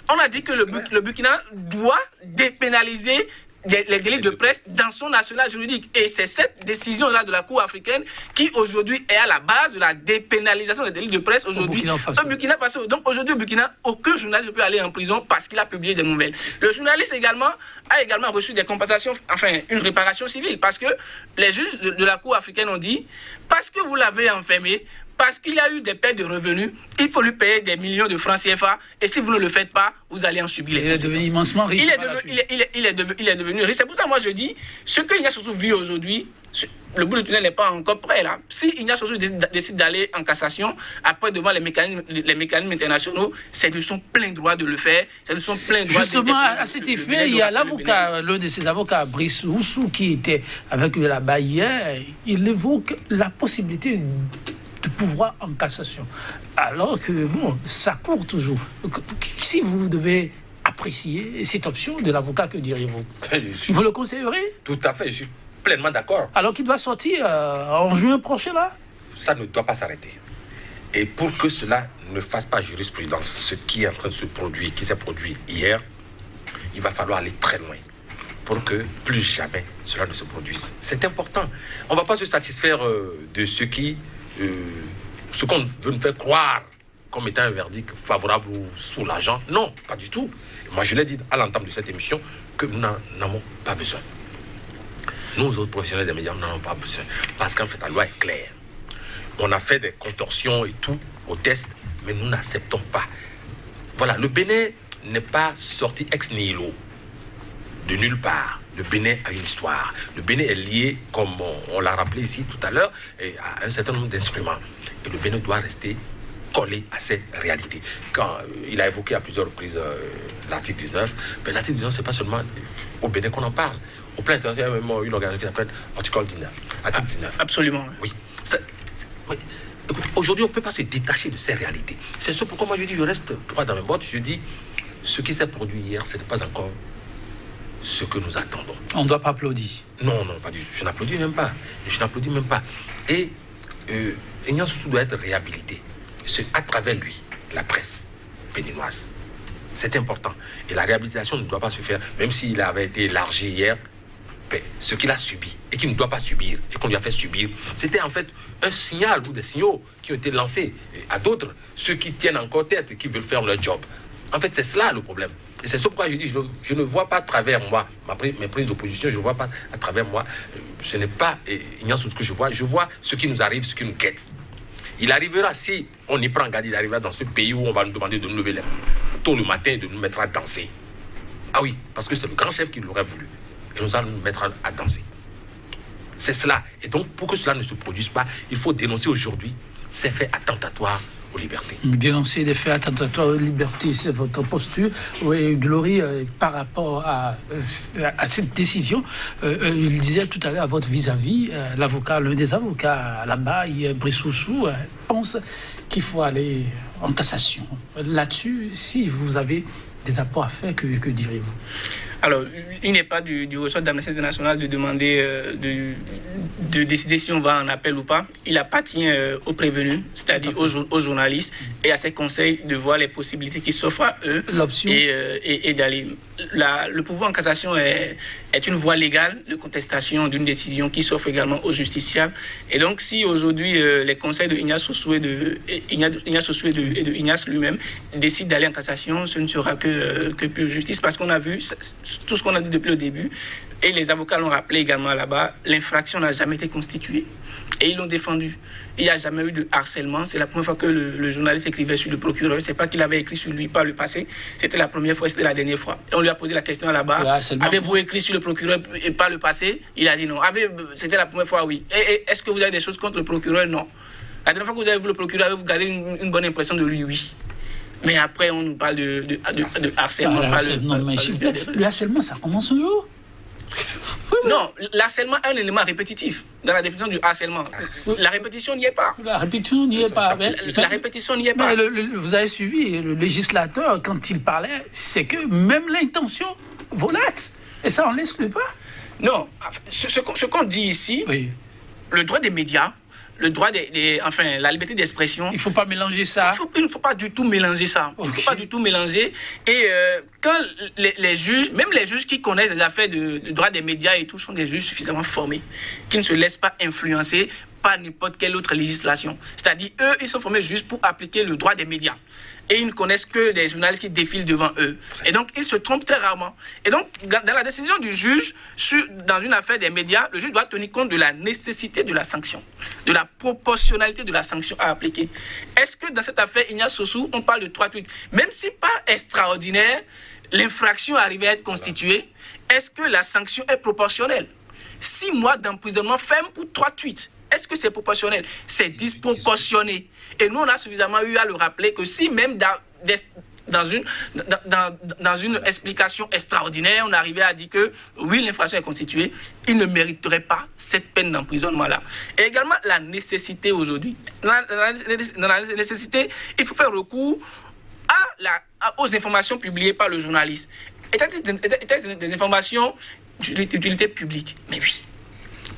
On a dit que le Burkina doit dépénaliser les délits de presse dans son national juridique. Et c'est cette décision-là de la Cour africaine qui aujourd'hui est à la base de la dépénalisation des délits de presse aujourd'hui au Burkina Faso. Donc aujourd'hui au Burkina, aucun journaliste ne peut aller en prison parce qu'il a publié des nouvelles. Le journaliste a également reçu des compensations, enfin une réparation civile, parce que les juges de la Cour africaine ont dit, parce que vous l'avez enfermé, parce qu'il a eu des pertes de revenus, il faut lui payer des millions de francs CFA. Et si vous ne le faites pas, vous allez en subir les conséquences. Il est devenu immensement riche. Il est devenu riche. C'est pour ça que moi je dis, ce que Ignace Sossou vit aujourd'hui, le bout du tunnel n'est pas encore prêt là. Si Ignace Sossou décide d'aller en cassation, après devant les mécanismes internationaux, c'est de son plein droit de le faire. C'est de son plein droit. Justement, à cet effet, il y a l'avocat, l'un de ses avocats, Brice Oussou, qui était avec là-bas hier. Il évoque la possibilité de pouvoir en cassation. Alors que, bon, ça court toujours. Si vous devez apprécier cette option de l'avocat, que diriez-vous? Vous le conseillerez? Tout à fait, je suis pleinement d'accord. Alors qu'il doit sortir en juin prochain, là? Ça ne doit pas s'arrêter. Et pour que cela ne fasse pas jurisprudence, ce qui est en train de se produire, qui s'est produit hier, il va falloir aller très loin pour que plus jamais cela ne se produise. C'est important. On ne va pas se satisfaire de ce qu'on veut nous faire croire comme étant un verdict favorable ou soulageant. Non, pas du tout. Moi, je l'ai dit à l'entame de cette émission que nous n'en avons pas besoin. Nous, autres professionnels des médias, nous n'en avons pas besoin. Parce qu'en fait, la loi est claire. On a fait des contorsions et tout au test, mais nous n'acceptons pas. Voilà, le Bénin n'est pas sorti ex nihilo, de nulle part. Le Bénin a une histoire. Le Bénin est lié, comme on l'a rappelé ici tout à l'heure, à un certain nombre d'instruments. Et le Bénin doit rester collé à ces réalités. Quand il a évoqué à plusieurs reprises l'article 19, mais l'article 19, ce n'est pas seulement au Bénin qu'on en parle. Au plan international, il y a même une organisation qui s'appelle article 19. Article 19. Absolument. Oui. Écoute, aujourd'hui, on ne peut pas se détacher de ces réalités. C'est ce pourquoi moi je dis, je reste droit dans mes bottes. Je dis, ce qui s'est produit hier, ce n'est pas encore ce que nous attendons. On ne doit pas applaudir. Non, pas du tout. Je n'applaudis même pas. Et Ignace Sossou doit être réhabilité. C'est à travers lui, la presse béninoise. C'est important. Et la réhabilitation ne doit pas se faire, même s'il avait été élargi hier, ce qu'il a subi et qu'il ne doit pas subir et qu'on lui a fait subir, c'était en fait un signal ou des signaux qui ont été lancés à d'autres, ceux qui tiennent encore tête et qui veulent faire leur job. En fait, c'est cela le problème. Et c'est ça pourquoi je dis, je ne vois pas à travers moi, mes prises d'opposition, je ne vois pas à travers moi. Ce n'est pas Ignace Sossou que je vois ce qui nous arrive, ce qui nous guette. Il arrivera, si on y prend garde, il arrivera dans ce pays où on va nous demander de nous lever tôt le matin et de nous mettre à danser. Ah oui, parce que c'est le grand chef qui l'aurait voulu. Et nous allons nous mettre à danser. C'est cela. Et donc, pour que cela ne se produise pas, il faut dénoncer aujourd'hui ces faits attentatoires aux libertés. Dénoncer des faits attentatoires aux libertés, c'est votre posture. Oui, Glory, par rapport à cette décision, il disait tout à l'heure à votre vis-à-vis, l'avocat, l'un des avocats là-bas, Brice Oussou, pense qu'il faut aller en cassation. Là-dessus, si vous avez des apports à faire, que direz-vous? Alors, il n'est pas du ressort d'Amnesty International de demander, de décider si on va en appel ou pas. Il appartient aux prévenus, c'est-à-dire aux journalistes, et à ses conseils de voir les possibilités qui s'offrent à eux et d'aller. Le pouvoir en cassation est une voie légale de contestation d'une décision qui s'offre également aux justiciables. Et donc, si aujourd'hui les conseils de Ignace Sossou et de Ignace lui-même décident d'aller en cassation, ce ne sera que pure justice, parce qu'on a vu tout ce qu'on a dit depuis le début, et les avocats l'ont rappelé également là-bas, l'infraction n'a jamais été constituée, et ils l'ont défendu. Il n'y a jamais eu de harcèlement. C'est la première fois que le journaliste écrivait sur le procureur. C'est pas qu'il avait écrit sur lui par le passé, c'était la première fois, c'était la dernière fois. Et on lui a posé la question là-bas, avez-vous écrit sur le procureur et par le passé? Il a dit non. C'était la première fois, oui. Et est-ce que vous avez des choses contre le procureur? Non. La dernière fois que vous avez vu le procureur, avez-vous gardé une bonne impression de lui? Oui. Mais après, on nous parle de harcèlement. Le harcèlement, ça commence un jour. Non, l'harcèlement est un élément répétitif dans la définition du harcèlement. La répétition n'y est pas. La répétition n'y est pas. La répétition n'y est pas. Vous avez suivi le législateur, quand il parlait, c'est que même l'intention volate. Et ça, on ne l'exclut pas. Non, ce qu'on dit ici, oui. Le droit des médias, le droit la liberté d'expression. Il ne faut pas mélanger ça. Il ne faut pas du tout mélanger ça. Okay. Il ne faut pas du tout mélanger. Et quand les juges, même les juges qui connaissent les affaires de droit des médias et tout, sont des juges suffisamment formés, qui ne se laissent pas influencer par n'importe quelle autre législation. C'est-à-dire, eux, ils sont formés juste pour appliquer le droit des médias. et ils ne connaissent que des journalistes qui défilent devant eux. Et donc, ils se trompent très rarement. Et donc, dans la décision du juge, dans une affaire des médias, le juge doit tenir compte de la nécessité de la sanction, de la proportionnalité de la sanction à appliquer. Est-ce que dans cette affaire Ignace Sossou, on parle de 3 tweets, même si pas extraordinaire, l'infraction arrivait à être constituée, est-ce que la sanction est proportionnelle? 6 mois d'emprisonnement ferme pour 3 tweets. Est-ce que c'est proportionnel? C'est disproportionné. Et nous, on a suffisamment eu à le rappeler que si même dans une explication extraordinaire, on arrivait à dire que oui, l'infraction est constituée, il ne mériterait pas cette peine d'emprisonnement-là. Et également, la nécessité aujourd'hui. Dans la nécessité, il faut faire recours aux informations publiées par le journaliste. Étaient des informations d'utilité publique. Mais oui.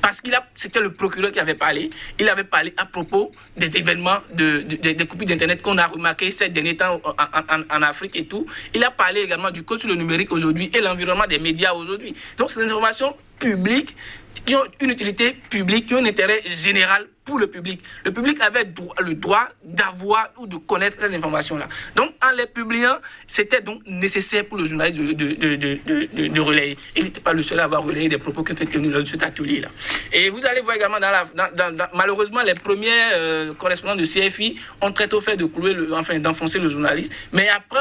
Parce que c'était le procureur qui avait parlé. Il avait parlé à propos des événements, des coupures d'Internet qu'on a remarqué ces derniers temps en Afrique et tout. Il a parlé également du code sur le numérique aujourd'hui et l'environnement des médias aujourd'hui. Donc, c'est des informations publiques qui ont une utilité publique, qui ont un intérêt général pour le public. Le public avait le droit d'avoir ou de connaître ces informations-là. Donc, en les publiant, c'était donc nécessaire pour le journaliste de relayer. Il n'était pas le seul à avoir relayé des propos qui ont été tenus lors de cet atelier-là. Et vous allez voir également, malheureusement, les premiers correspondants de CFI ont très tôt fait de clouer, d'enfoncer le journaliste. Mais après,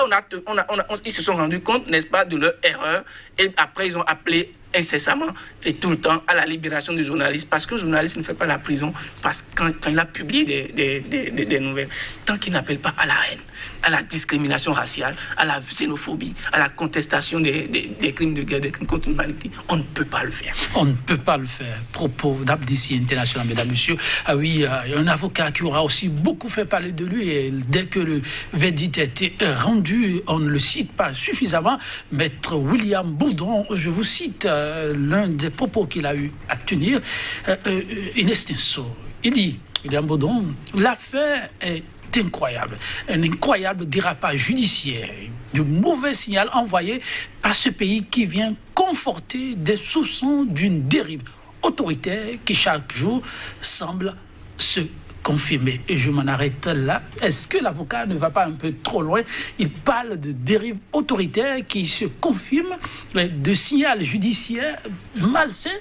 ils se sont rendus compte, n'est-ce pas, de leur erreur. Et après, ils ont appelé incessamment et tout le temps à la libération du journaliste, parce que le journaliste ne fait pas la prison parce que quand il a publié des nouvelles, tant qu'il n'appelle pas à la haine, à la discrimination raciale, à la xénophobie, à la contestation des crimes de guerre, des crimes contre l'humanité, on ne peut pas le faire. On ne peut pas le faire. Propos d'Amnesty International, mesdames, messieurs. Ah oui, un avocat qui aura aussi beaucoup fait parler de lui, et dès que le verdict a été rendu, on ne le cite pas suffisamment. Maître William Bourdon, je vous cite l'un des propos qu'il a eu à tenir, in extenso. Il dit, William Bourdon, l'affaire est incroyable, un incroyable dérapage judiciaire, de mauvais signal envoyé par ce pays qui vient conforter des soupçons d'une dérive autoritaire qui chaque jour semble se confirmer. Et je m'en arrête là. Est-ce que l'avocat ne va pas un peu trop loin? Il parle de dérive autoritaire qui se confirme, de signal judiciaire malsain.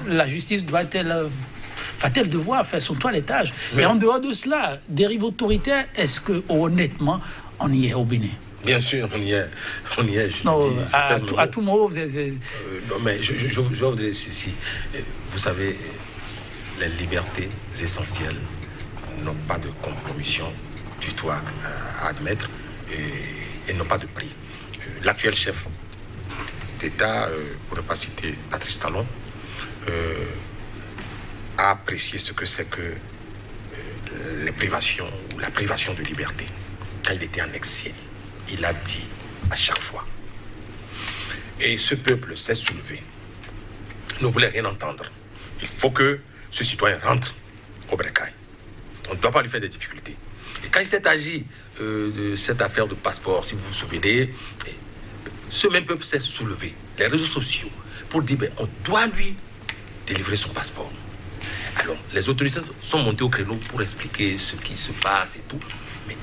La justice va-t-elle devoir faire son toilettage? Mais en dehors de cela, dérive autoritaire, est-ce que honnêtement, on y est au Bénin? Bien sûr, on y est. À tout moment, non, mais je voudrais dire ceci. Vous savez, les libertés essentielles n'ont pas de compromission du tout à admettre et n'ont pas de prix. L'actuel chef d'État, pour ne pas citer Patrice Talon, a apprécié ce que c'est que la privation de liberté. Quand il était en exil, il a dit à chaque fois. Et ce peuple s'est soulevé. Il ne voulait rien entendre. Il faut que ce citoyen rentre au Bercail. On ne doit pas lui faire des difficultés. Et quand il s'est agi de cette affaire de passeport, si vous vous souvenez, ce même peuple s'est soulevé, les réseaux sociaux, pour dire on doit lui délivrer son passeport. Alors, les autorités sont montées au créneau pour expliquer ce qui se passe et tout. Mais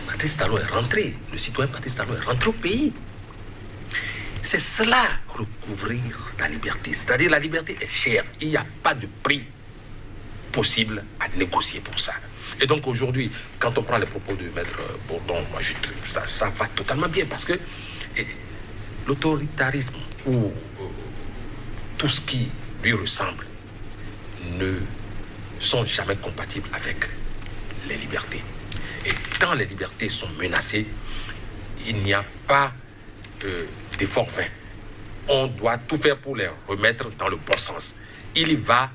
Patrice Talon est rentré, le citoyen Patrice Talon est rentré au pays. C'est cela, recouvrir la liberté. C'est-à-dire la liberté est chère. Il n'y a pas de prix possible à négocier pour ça. Et donc aujourd'hui, quand on prend les propos de Maître Bourdon, moi, ça va totalement bien parce que l'autoritarisme ou tout ce qui lui ressemble ne sont jamais compatibles avec les libertés. Et quand les libertés sont menacées, il n'y a pas d'effort vain. On doit tout faire pour les remettre dans le bon sens. Il y va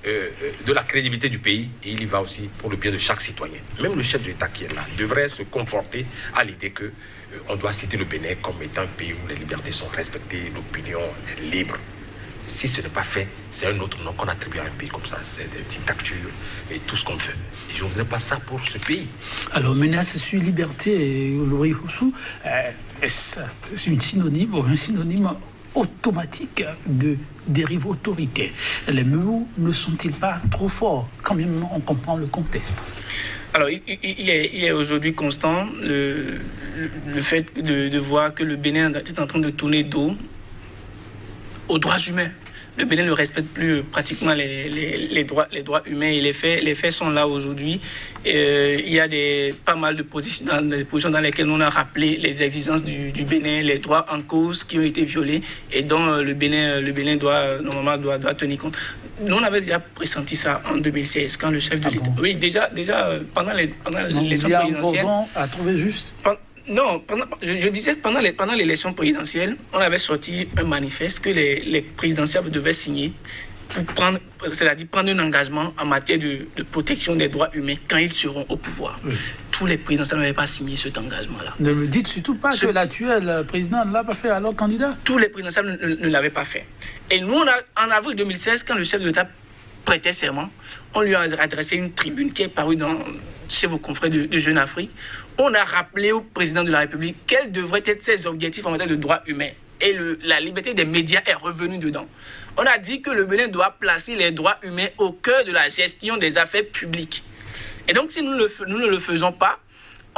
de la crédibilité du pays et il y va aussi pour le bien de chaque citoyen. Même le chef de l'État qui est là devrait se conforter à l'idée que on doit citer le Bénin comme étant un pays où les libertés sont respectées, l'opinion est libre. Si ce n'est pas fait, c'est un autre nom qu'on attribue à un pays comme ça. C'est des dictatures et tout ce qu'on veut. Et je ne voudrais pas ça pour ce pays. Alors, menace sur liberté, Louis Houssou, est-ce un synonyme automatique de dérive autoritaire. Les mots ne sont-ils pas trop forts quand même on comprend le contexte? Alors, il est aujourd'hui constant le fait de voir que le Bénin est en train de tourner dos aux droits humains. Le Bénin ne respecte plus pratiquement les droits humains et les faits sont là aujourd'hui. Il y a pas mal de positions dans lesquelles on a rappelé les exigences du Bénin, les droits en cause qui ont été violés et dont le Bénin doit tenir compte. Nous, on avait déjà pressenti ça en 2016 quand le chef de l'État... Bon. Oui, déjà pendant l'élection présidentielle... à trouver juste. Non, je disais pendant l'élection présidentielle, on avait sorti un manifeste que les présidentiables devaient signer pour prendre un engagement en matière de protection des droits humains quand ils seront au pouvoir. Oui. Tous les présidentiables n'avaient pas signé cet engagement-là. Ne me dites surtout pas que l'actuel président ne l'a pas fait alors candidat. Tous les présidentiables ne l'avaient pas fait. Et nous, en avril 2016, quand le chef de l'État prêtait serment, on lui a adressé une tribune qui est parue chez vos confrères de Jeune Afrique. On a rappelé au président de la République quels devraient être ses objectifs en matière de droits humains. Et la liberté des médias est revenue dedans. On a dit que le Bénin doit placer les droits humains au cœur de la gestion des affaires publiques. Et donc, si nous ne le faisons pas,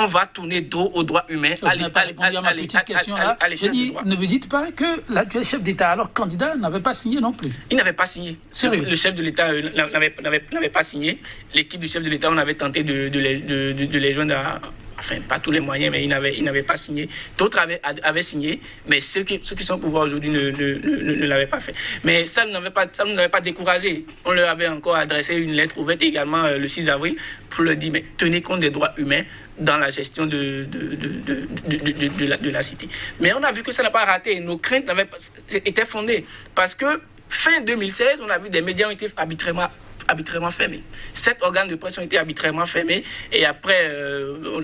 on va tourner dos aux droits humains. J'ai dit, ne me dites pas que l'actuel chef d'État, alors candidat, n'avait pas signé non plus. Il n'avait pas signé. Sérieux? Le chef de l'État n'avait pas signé. L'équipe du chef de l'État, on avait tenté de les joindre enfin, pas tous les moyens, mais il n'avait pas signé. D'autres avaient signé, mais ceux qui sont au pouvoir aujourd'hui ne l'avaient pas fait. Mais ça ne nous avait pas découragé. On leur avait encore adressé une lettre ouverte également le 6 avril pour leur dire, mais tenez compte des droits humains dans la gestion de la cité. Mais on a vu que ça n'a pas raté. Nos craintes étaient fondées. Parce que fin 2016, on a vu des médias ont été arbitrairement fermés. 7 organes de presse ont été arbitrairement fermés et après,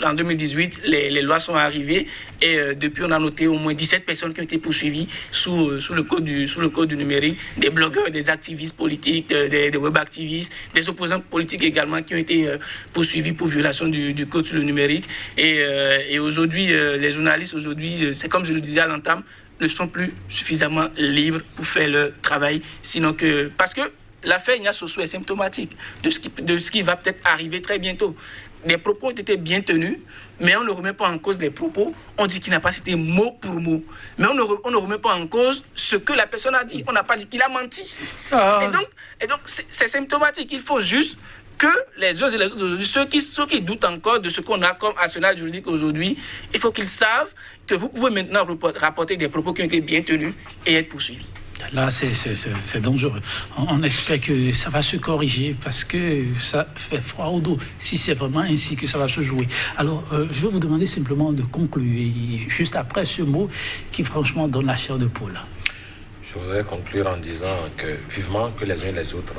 en 2018, les lois sont arrivées et depuis, on a noté au moins 17 personnes qui ont été poursuivies sous le code du numérique, des blogueurs, des activistes politiques, des web activistes, des opposants politiques également qui ont été poursuivis pour violation du code sur le numérique. Et aujourd'hui, les journalistes, aujourd'hui, c'est comme je le disais à l'entame, ne sont plus suffisamment libres pour faire leur travail, parce que l'affaire Ignace Sossou est symptomatique de ce qui va peut-être arriver très bientôt. Les propos ont été bien tenus, mais on ne remet pas en cause les propos. On dit qu'il n'a pas cité mot pour mot. Mais on ne remet pas en cause ce que la personne a dit. On n'a pas dit qu'il a menti. Et donc c'est symptomatique. Il faut juste que les uns et les autres aujourd'hui, ceux qui doutent encore de ce qu'on a comme arsenal juridique aujourd'hui, il faut qu'ils savent que vous pouvez maintenant rapporter des propos qui ont été bien tenus et être poursuivis. Là, c'est dangereux. On espère que ça va se corriger parce que ça fait froid au dos, si c'est vraiment ainsi que ça va se jouer. Alors, je vais vous demander simplement de conclure, juste après ce mot qui, franchement, donne la chair de poule. Je voudrais conclure en disant que vivement que les uns et les autres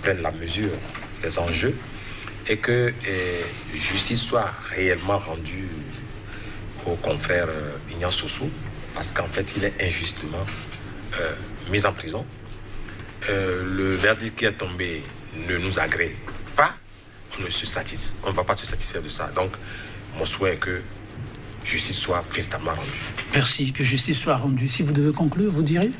prennent la mesure des enjeux et que justice soit réellement rendue au confrère Ignace Sossou, parce qu'en fait, il est injustement mis en prison. Le verdict qui est tombé ne nous agrée pas. On ne va pas se satisfaire de ça. Donc, mon souhait est que justice soit véritablement rendue. Merci, que justice soit rendue. Si vous devez conclure, vous direz?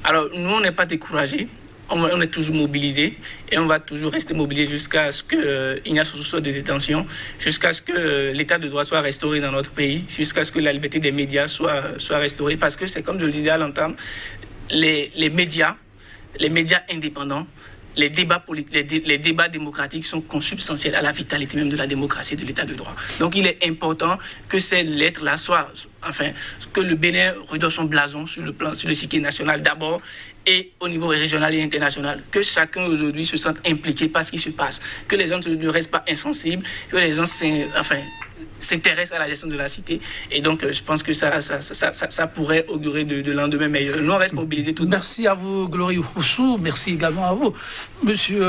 Alors, nous, on n'est pas découragés. On est toujours mobilisés et on va toujours rester mobilisés jusqu'à ce que Ignace Sossou soit de détention, jusqu'à ce que l'état de droit soit restauré dans notre pays, jusqu'à ce que la liberté des médias soit restaurée. Parce que c'est comme je le disais à l'entame, les médias indépendants, les débats démocratiques sont consubstantiels à la vitalité même de la démocratie et de l'état de droit. Donc il est important que ces lettres-là que le Bénin redonne son blason sur l'échiquier national d'abord et au niveau régional et international. Que chacun aujourd'hui se sente impliqué par ce qui se passe. Que les gens ne restent pas insensibles, que les gens s'intéressent à la gestion de la cité. Et donc, je pense que ça pourrait augurer de lendemain meilleur. Nous, on reste mobilisés tout de même. Merci à vous, Glory Oussou. Merci également à vous, Monsieur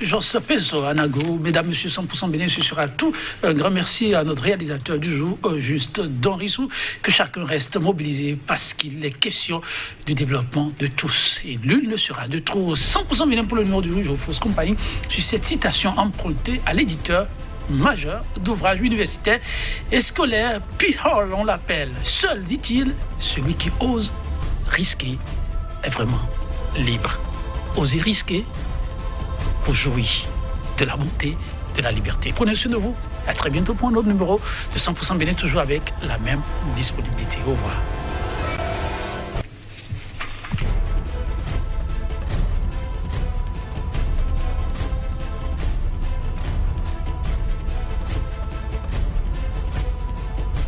Joseph Peso Anago. Mesdames, Messieurs, 100% Bénin, ce sera tout. Un grand merci à notre réalisateur du jour, Juste Don Rissou. Que chacun reste mobilisé parce qu'il est question du développement de tous. Et nul ne sera de trop. 100% Bénin pour le numéro du jour, je vous fausse compagnie sur cette citation empruntée à l'éditeur majeur d'ouvrages universitaires et scolaires. P. Hall, on l'appelle. Seul, dit-il, celui qui ose risquer est vraiment libre. Osez risquer pour jouir de la bonté, de la liberté. Prenez soin de vous. À très bientôt pour un autre numéro de 100% Bénin, toujours avec la même disponibilité. Au revoir.